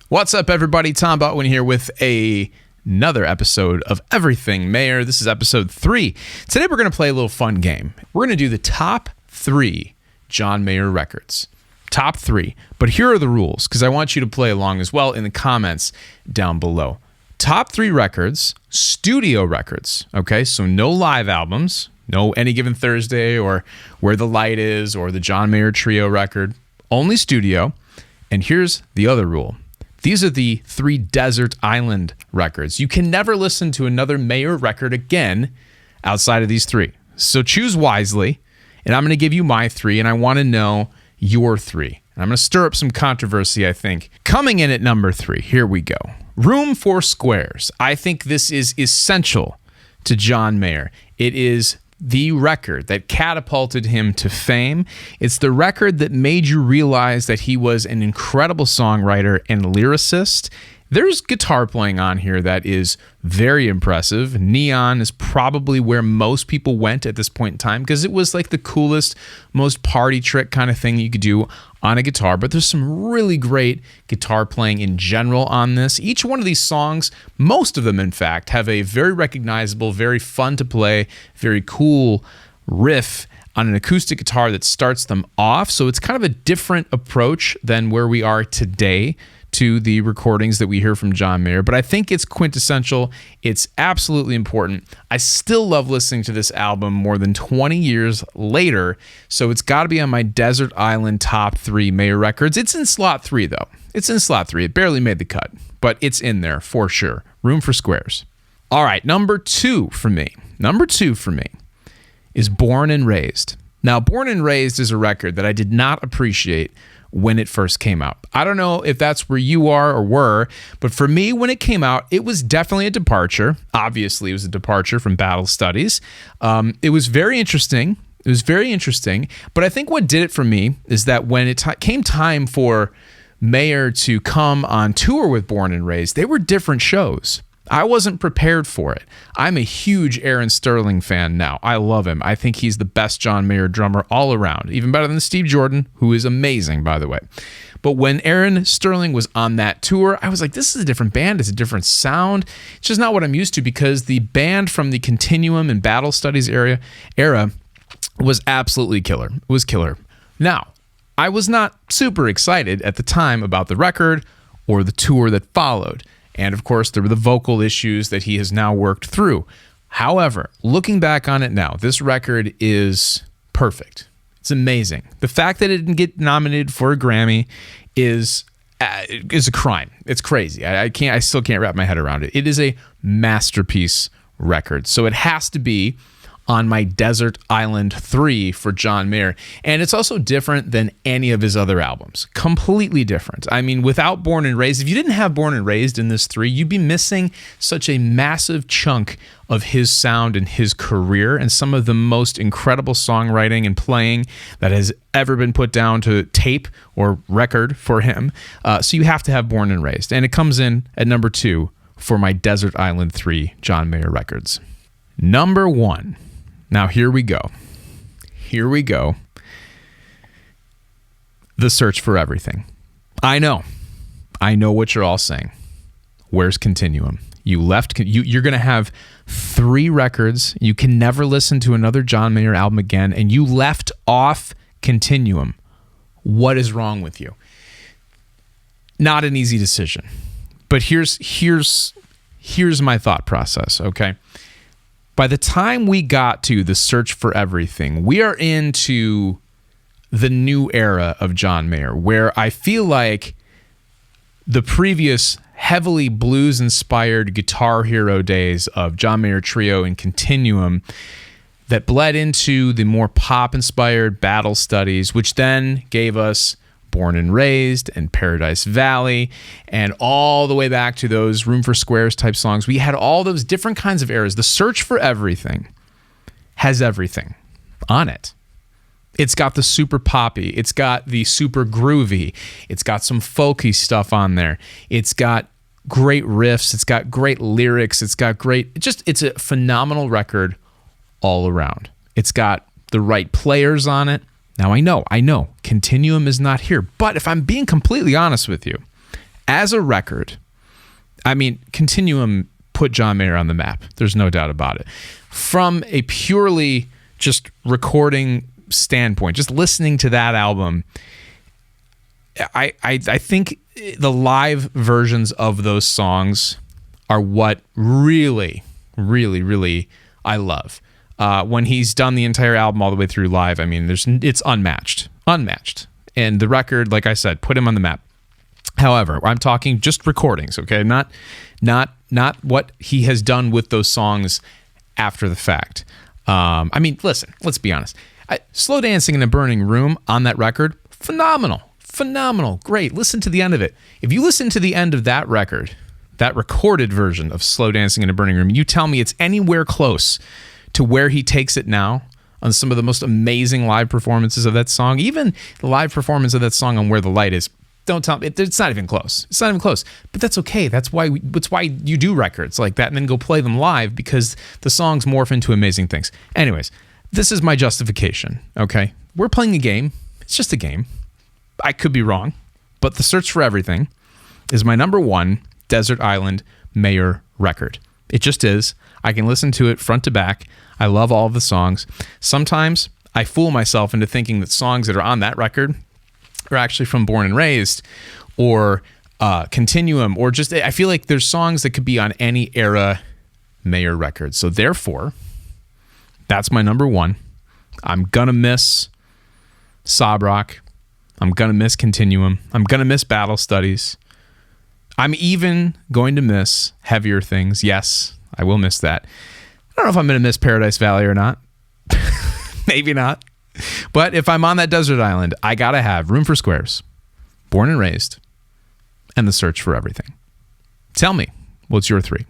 What's up, everybody? Tom Botwin here with another episode of Everything Mayer. This is episode 3. Today we're going to play a little fun game. We're going to do the top 3 John Mayer records. Top 3. But here are the rules, because I want you to play along as well in the comments down below. Top 3 records, studio records. Okay, so no live albums, no Any Given Thursday or Where the Light Is or the John Mayer Trio record. Only studio. And here's the other rule. These are the 3 desert island records. You can never listen to another Mayer record again outside of these 3. So choose wisely, and I'm going to give you my 3, and I want to know your 3. And I'm going to stir up some controversy, I think. Coming in at number 3, here we go. Room for Squares. I think this is essential to John Mayer. It is the record that catapulted him to fame. It's the record that made you realize that he was an incredible songwriter and lyricist. There's guitar playing on here that is very impressive. Neon is probably where most people went at this point in time because it was like the coolest, most party trick kind of thing you could do on a guitar. But there's some really great guitar playing in general on this. Each one of these songs, most of them in fact, have a very recognizable, very fun to play, very cool riff on an acoustic guitar that starts them off. So it's kind of a different approach than where we are today to the recordings that we hear from John Mayer, but I think it's quintessential. It's absolutely important. I still love listening to this album more than 20 years later, so it's got to be on my Desert Island top 3 Mayer records. It's in slot 3, though. It's in slot 3. It barely made the cut, but it's in there for sure. Room for Squares. All right, number 2 for me. Number 2 for me is Born and Raised. Now, Born and Raised is a record that I did not appreciate when it first came out. I don't know if that's where you are or were, but for me, when it came out, it was definitely a departure. Obviously, it was a departure from Battle Studies. It was very interesting. But I think what did it for me is that when it came time for Mayer to come on tour with Born and Raised, they were different shows. I wasn't prepared for it. I'm a huge Aaron Sterling fan now. I love him. I think he's the best John Mayer drummer all around, even better than Steve Jordan, who is amazing, by the way. But when Aaron Sterling was on that tour, I was like, this is a different band. It's a different sound. It's just not what I'm used to because the band from the Continuum and Battle Studies era was absolutely killer. It was killer. Now, I was not super excited at the time about the record or the tour that followed. And of course, there were the vocal issues that he has now worked through. However, looking back on it now, this record is perfect. It's amazing. The fact that it didn't get nominated for a Grammy is a crime. It's crazy. I still can't wrap my head around it. It is a masterpiece record. So it has to be on my Desert Island 3 for John Mayer. And it's also different than any of his other albums. Completely different. I mean, without Born and Raised, if you didn't have Born and Raised in this 3, you'd be missing such a massive chunk of his sound and his career and some of the most incredible songwriting and playing that has ever been put down to tape or record for him. So you have to have Born and Raised. And it comes in at number 2 for my Desert Island 3 John Mayer records. Number 1. Now, here we go. The Search for Everything. I know what you're all saying. Where's Continuum? You're going to have 3 records. You can never listen to another John Mayer album again, and you left off Continuum. What is wrong with you? Not an easy decision. But here's my thought process, okay? By the time we got to The Search for Everything, we are into the new era of John Mayer, where I feel like the previous heavily blues-inspired Guitar Hero days of John Mayer Trio and Continuum that bled into the more pop-inspired Battle Studies, which then gave us Born and Raised and Paradise Valley and all the way back to those Room for Squares type songs. We had all those different kinds of eras. The Search for Everything has everything on it. It's got the super poppy. It's got the super groovy. It's got some folky stuff on there. It's got great riffs. It's got great lyrics. It's a phenomenal record all around. It's got the right players on it. Now, I know, Continuum is not here. But if I'm being completely honest with you, As a record, I mean, Continuum put John Mayer on the map. There's no doubt about it. From a purely just recording standpoint, just listening to that album, I think the live versions of those songs are what really, really, really I love. When he's done the entire album all the way through live, I mean, it's unmatched. And the record, like I said, put him on the map. However, I'm talking just recordings, okay? Not what he has done with those songs after the fact. I mean, listen, let's be honest. Slow Dancing in a Burning Room on that record, phenomenal, great. Listen to the end of it. If you listen to the end of that record, that recorded version of Slow Dancing in a Burning Room, you tell me it's anywhere close to where he takes it now on some of the most amazing live performances of that song. Even the live performance of that song on Where the Light Is, don't tell me, it's not even close. It's not even close. But that's okay. That's why you do records like that and then go play them live, because the songs morph into amazing things. Anyways, this is my justification, okay? We're playing a game. It's just a game. I could be wrong, but The Search for Everything is my number one Desert Island Mayer record. It just is. I can listen to it front to back. I love all of the songs. Sometimes I fool myself into thinking that songs that are on that record are actually from Born and Raised or Continuum, or just, I feel like there's songs that could be on any era Mayer record. So therefore, that's my number one. I'm going to miss Sob Rock. I'm going to miss Continuum. I'm going to miss Battle Studies. I'm even going to miss Heavier Things. Yes, I will miss that. I don't know if I'm going to miss Paradise Valley or not. Maybe not. But if I'm on that desert island, I got to have Room for Squares, Born and Raised, and The Search for Everything. Tell me, what's your three?